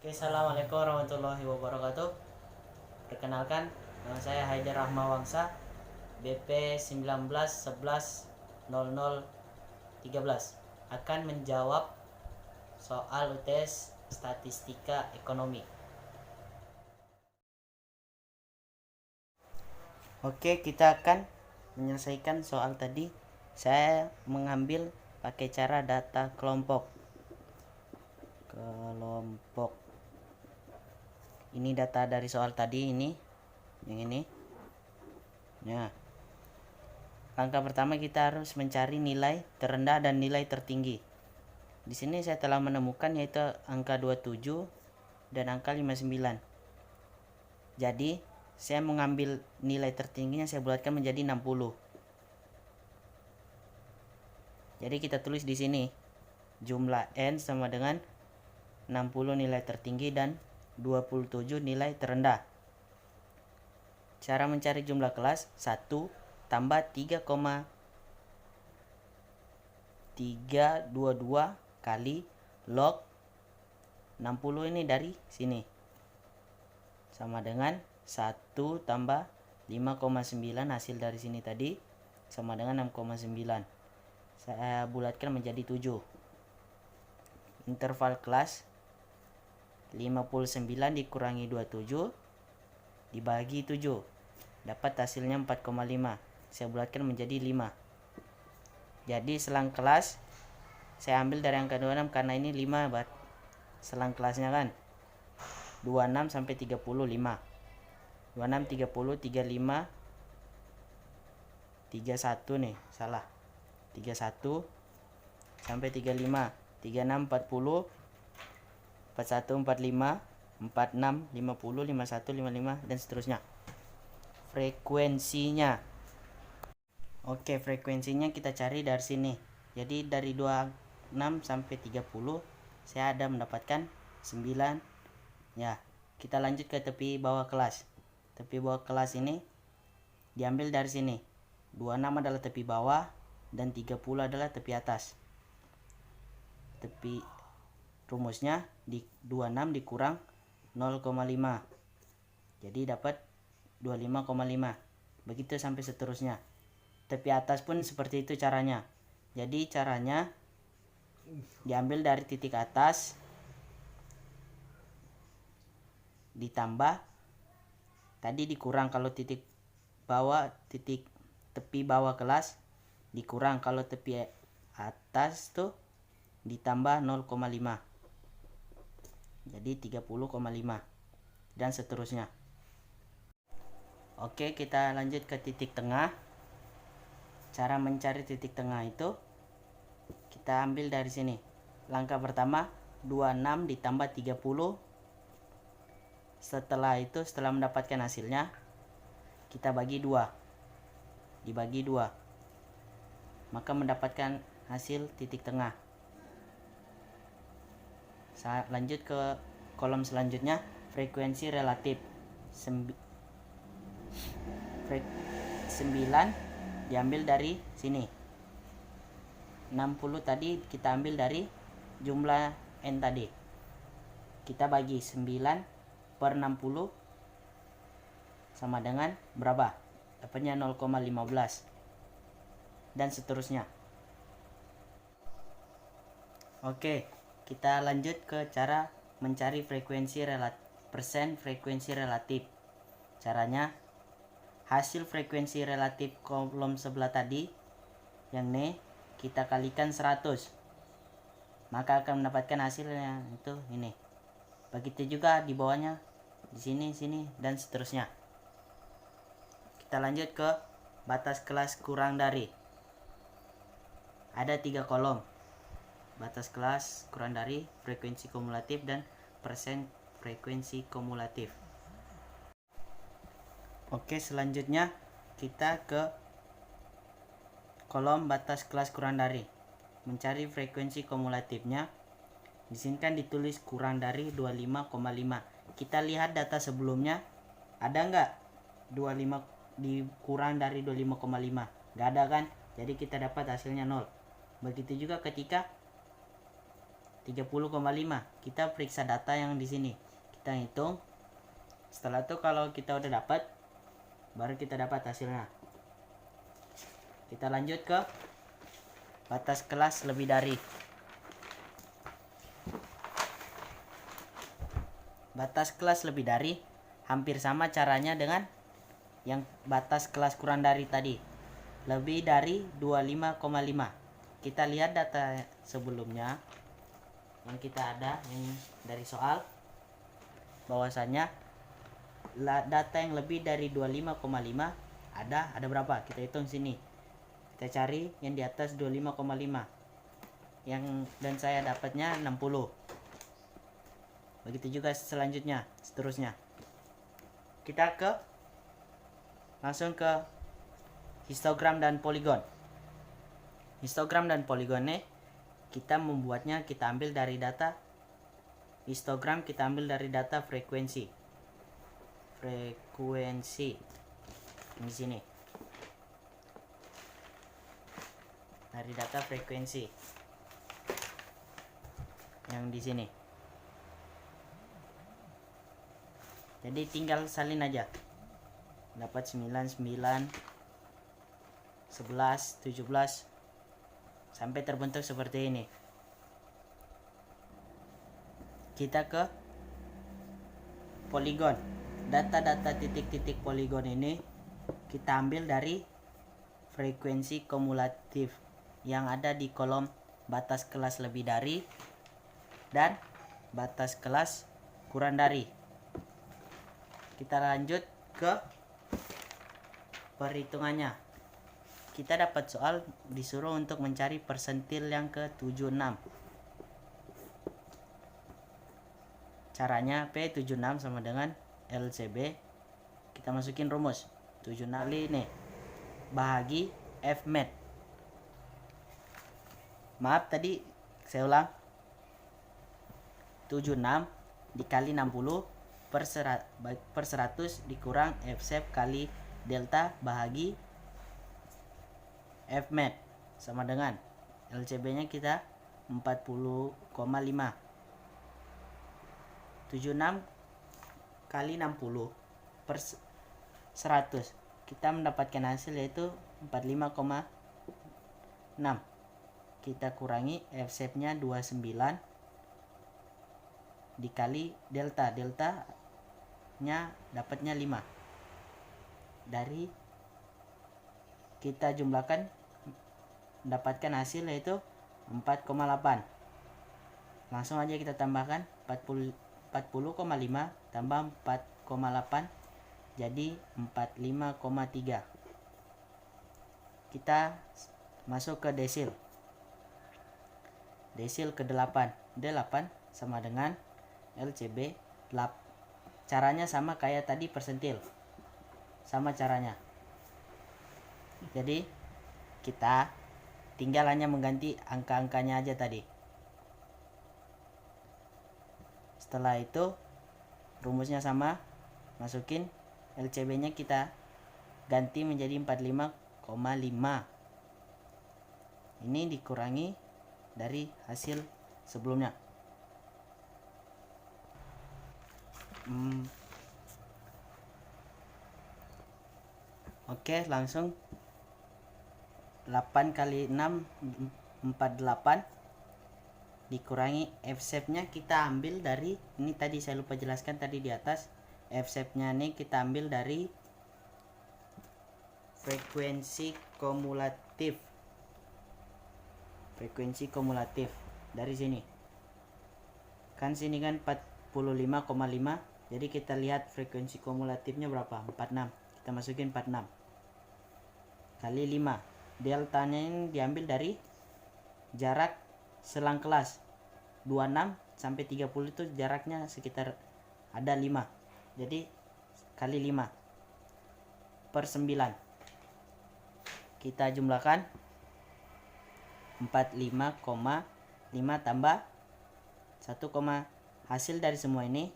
Oke, assalamualaikum warahmatullahi wabarakatuh. Perkenalkan, nama saya Haidar Rahma Wangsa, BP 19110013, akan menjawab soal UTS Statistika Ekonomi. Oke, kita akan menyelesaikan soal tadi. Saya mengambil pakai cara data kelompok. Ini data dari soal tadi, yang ini. Nah, langkah pertama kita harus mencari nilai terendah dan nilai tertinggi. Di sini saya telah menemukan yaitu angka 27 dan angka 59. Jadi, saya mengambil nilai tertingginya, saya bulatkan menjadi 60. Jadi kita tulis di sini jumlah n sama dengan 60 nilai tertinggi dan 27 nilai terendah. Cara mencari jumlah kelas 1 tambah 3,322 kali log 60 ini dari sini. Sama dengan 1 tambah 5,9 hasil dari sini tadi sama dengan 6,9. Saya bulatkan menjadi 7. Interval kelas 59 dikurangi 27 dibagi 7 dapat hasilnya 4,5. Saya bulatkan menjadi 5. Jadi selang kelas saya ambil dari angka 26 karena ini 5 bat. Selang kelasnya kan 26 sampai 35. 26 30 35 31 nih, salah. 31 sampai 35. 36 40 41 45 46 50 51 55 dan seterusnya. Frekuensinya. Oke, frekuensinya kita cari dari sini. Jadi dari 26 sampai 30 saya ada mendapatkan 9. Ya, kita lanjut ke tepi bawah kelas. Tepi bawah kelas ini diambil dari sini. 26 adalah tepi bawah dan 30 adalah tepi atas. Tepi rumusnya di 26 dikurang 0,5. Jadi dapat 25,5. Begitu sampai seterusnya. Tepi atas pun seperti itu caranya. Jadi caranya diambil dari titik atas ditambah tadi dikurang kalau titik bawah, titik tepi bawah kelas dikurang kalau tepi atas tuh ditambah 0,5. Jadi 30,5 dan seterusnya. Oke, kita lanjut ke titik tengah. Cara mencari titik tengah itu kita ambil dari sini. Langkah pertama 26 ditambah 30. Setelah itu, setelah mendapatkan hasilnya, kita bagi 2. Dibagi 2. Maka mendapatkan hasil titik tengah. Saya lanjut ke kolom selanjutnya, frekuensi relatif. 9 diambil dari sini. 60 tadi kita ambil dari jumlah n tadi. Kita bagi 9 per 60 sama dengan berapa? Dapatnya 0,15 dan seterusnya. Oke, kita lanjut ke cara mencari frekuensi frekuensi relatif. Caranya hasil frekuensi relatif kolom sebelah tadi yang ini kita kalikan 100. Maka akan mendapatkan hasilnya itu ini. Begitu juga di bawahnya, di sini dan seterusnya. Kita lanjut ke batas kelas kurang dari. Ada 3 kolom. Batas kelas kurang dari, frekuensi kumulatif, dan persen frekuensi kumulatif. Oke, selanjutnya kita ke kolom batas kelas kurang dari. Mencari frekuensi kumulatifnya. Di sini kan ditulis kurang dari 25,5. Kita lihat data sebelumnya, ada nggak 25 dikurang dari 25,5? Nggak ada kan? Jadi kita dapat hasilnya 0. Begitu juga ketika 30,5. Kita periksa data yang di sini. Kita hitung. Setelah itu kalau kita udah dapat, baru kita dapat hasilnya. Kita lanjut ke batas kelas lebih dari. Batas kelas lebih dari hampir sama caranya dengan yang batas kelas kurang dari tadi. Lebih dari 25,5. Kita lihat data sebelumnya yang kita ada yang dari soal, bahwasannya data yang lebih dari 25,5 ada berapa? Kita hitung sini. Kita cari yang di atas 25,5. Dan saya dapatnya 60. Begitu juga selanjutnya, seterusnya. Kita langsung ke histogram dan poligon. Histogram dan poligon ini kita membuatnya, kita ambil dari data histogram, kita ambil dari data frekuensi di sini, dari data frekuensi yang di sini. Jadi tinggal salin aja, dapat 9, 9, 11, 17 sampai terbentuk seperti ini. Kita ke poligon. Data-data titik-titik poligon ini kita ambil dari frekuensi kumulatif yang ada di kolom batas kelas lebih dari dan batas kelas kurang dari. Kita lanjut ke perhitungannya. Kita dapat soal disuruh untuk mencari persentil yang ke-76. Caranya P76 sama dengan LCB. Kita masukin rumus 76 kali ini bahagi Fmat. Maaf tadi saya ulang. 76 dikali 60 per 100 dikurang Fsep kali delta bahagi Fmat sama dengan LCB nya kita 40,5. 76 kali 60 per 100 kita mendapatkan hasil yaitu 45,6. Kita kurangi Fsep nya 29 dikali delta nya dapatnya 5. Dari kita jumlahkan mendapatkan hasil yaitu 4,8. Langsung aja kita tambahkan 40,5 tambah 4,8 jadi 45,3. Kita masuk ke desil. Desil ke-8. D8 sama dengan LCB 8. Caranya sama kayak tadi persentil. Sama caranya. Jadi kita tinggal hanya mengganti angka-angkanya aja tadi. Setelah itu rumusnya sama, masukin LCB nya kita ganti menjadi 45,5. Ini dikurangi dari hasil sebelumnya. Oke, langsung 8 kali 6 48 dikurangi Fsep nya kita ambil dari ini, tadi saya lupa jelaskan tadi di atas. Fsep nya ini kita ambil dari frekuensi kumulatif. Frekuensi kumulatif dari sini. Kan sini kan 45,5. Jadi kita lihat frekuensi kumulatifnya berapa? 46. Kita masukin 46 kali 5. Deltanya ini diambil dari jarak selang kelas. 26 sampai 30 itu jaraknya sekitar ada 5. Jadi kali 5 per 9. Kita jumlahkan 45,5 tambah 1, hasil dari semua ini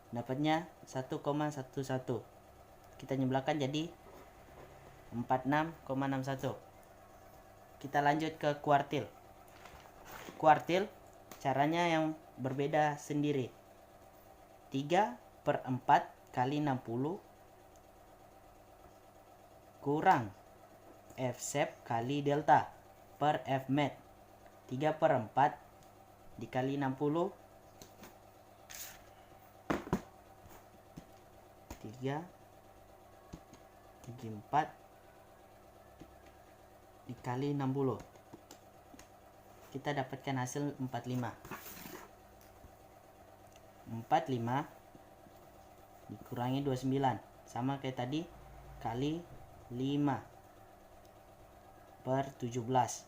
dapatnya 1,11. Kita jumlahkan jadi 46,61. Kita lanjut ke kuartil. Kuartil caranya yang berbeda sendiri. 3/4 kali 60 kurang F-sub kali delta per F-mat. 3/4 dikali 60, 3/4 dikali 60, kita dapatkan hasil 45. 45 dikurangi 29 sama kayak tadi, kali 5/17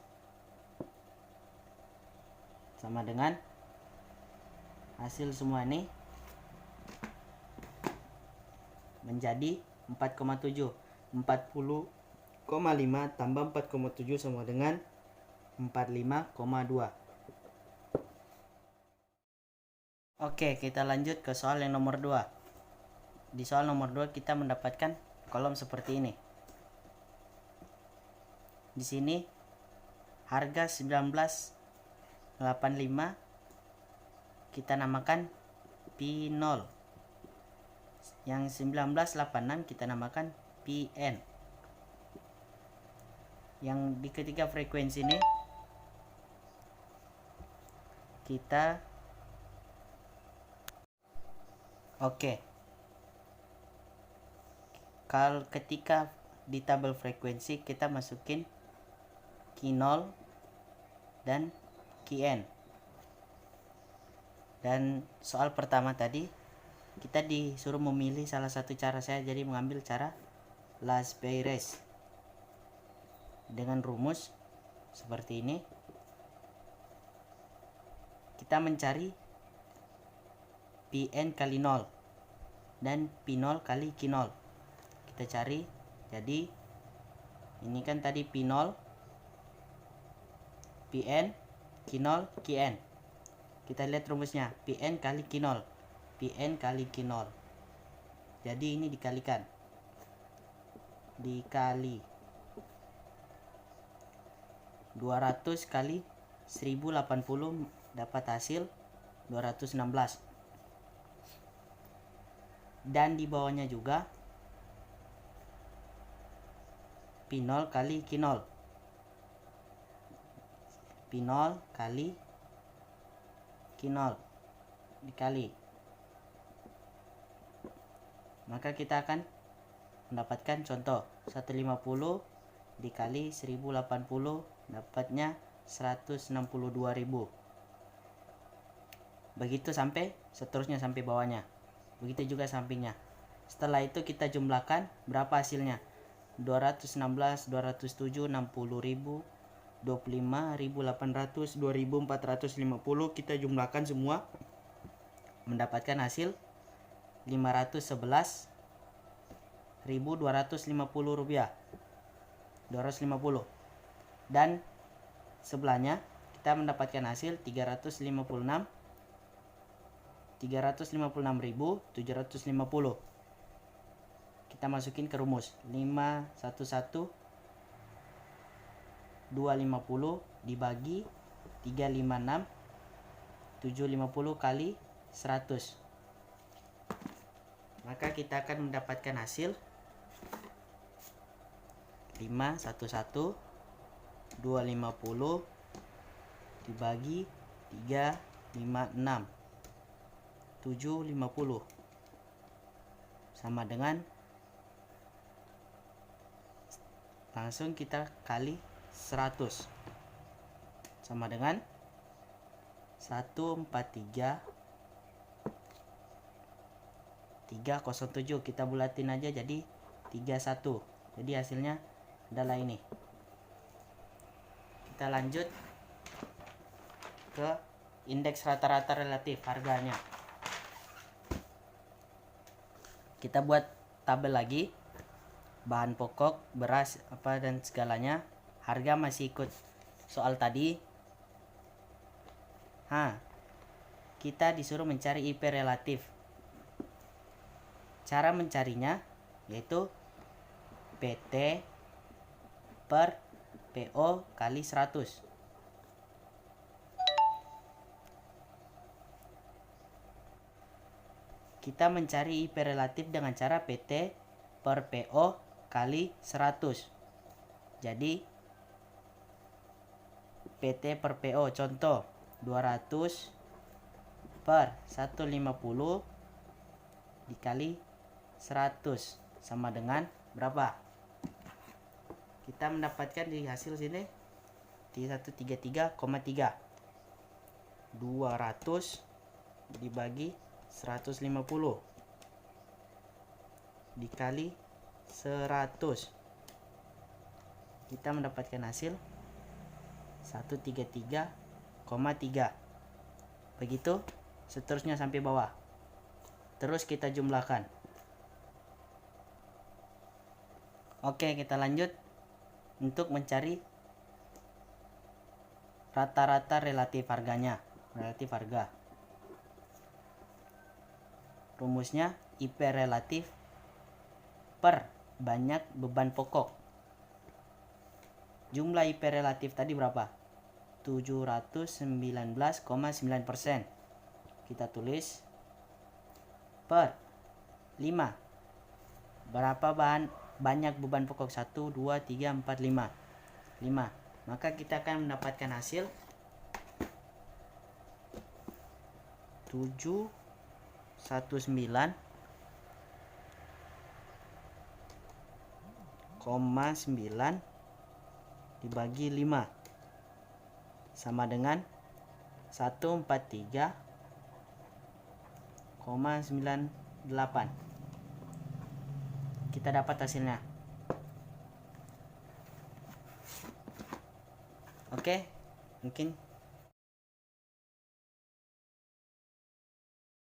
sama dengan hasil semua ini menjadi 4,7. 40,5 tambah 4,7 sama dengan 45,2. Oke, kita lanjut ke soal yang nomor 2. Di soal nomor 2 kita mendapatkan kolom seperti ini. Di sini harga 1985 kita namakan P0. Yang 1986 kita namakan PN. Yang di ketiga frekuensi ini kita kalau ketika di tabel frekuensi kita masukin Q0 dan Qn. Dan soal pertama tadi kita disuruh memilih salah satu cara, saya jadi mengambil cara Las-Bayes dengan rumus seperti ini. Kita mencari Pn kali 0 dan P0 kali Q0. Kita cari, jadi ini kan tadi P0, Pn, Q0, Qn. Kita lihat rumusnya, Pn kali Q0, Pn kali Q0. Jadi ini dikalikan, dikali 200 kali 1080 dapat hasil 216. Dan di bawahnya juga P0 kali Q0, P0 kali Q0 dikali, maka kita akan mendapatkan contoh 150 dikali 1080 dapatnya 162.000. Begitu sampai seterusnya sampai bawahnya. Begitu juga sampingnya. Setelah itu kita jumlahkan berapa hasilnya. 216, 207, 60.000, 25.800, 2.450. Kita jumlahkan semua mendapatkan hasil 511.250 rupiah. 250. Dan sebelahnya kita mendapatkan hasil 356.750. Kita masukin ke rumus 511 250 dibagi 356 750 kali 100, maka kita akan mendapatkan hasil 511 250 dibagi 356 750 sama dengan, langsung kita kali 100 sama dengan 143.307. Kita bulatin aja jadi 31. Jadi hasilnya adalah ini. Kita lanjut ke indeks rata-rata relatif harganya. Kita buat tabel lagi, bahan pokok, beras, apa dan segalanya. Harga masih ikut soal tadi. Kita disuruh mencari IP relatif. Cara mencarinya yaitu PT per PO kali 100. kita mencari IP relatif dengan cara PT per PO kali 100. Jadi PT per PO contoh 200 per 150 dikali 100 sama dengan berapa? Kita mendapatkan di hasil sini 133,3. 200 dibagi 150 dikali 100, kita mendapatkan hasil 133,3. Begitu seterusnya sampai bawah. Terus kita jumlahkan. Oke, kita lanjut untuk mencari rata-rata relatif harganya. Relatif harga. Rumusnya IP relatif per banyak beban pokok. Jumlah IP relatif tadi berapa? 719,9%. Kita tulis per 5. Berapa banyak beban pokok? 1, 2, 3, 4, 5. 5. Maka kita akan mendapatkan hasil 719,9 dibagi 5 sama dengan 143,98. Kita dapat hasilnya. Oke, mungkin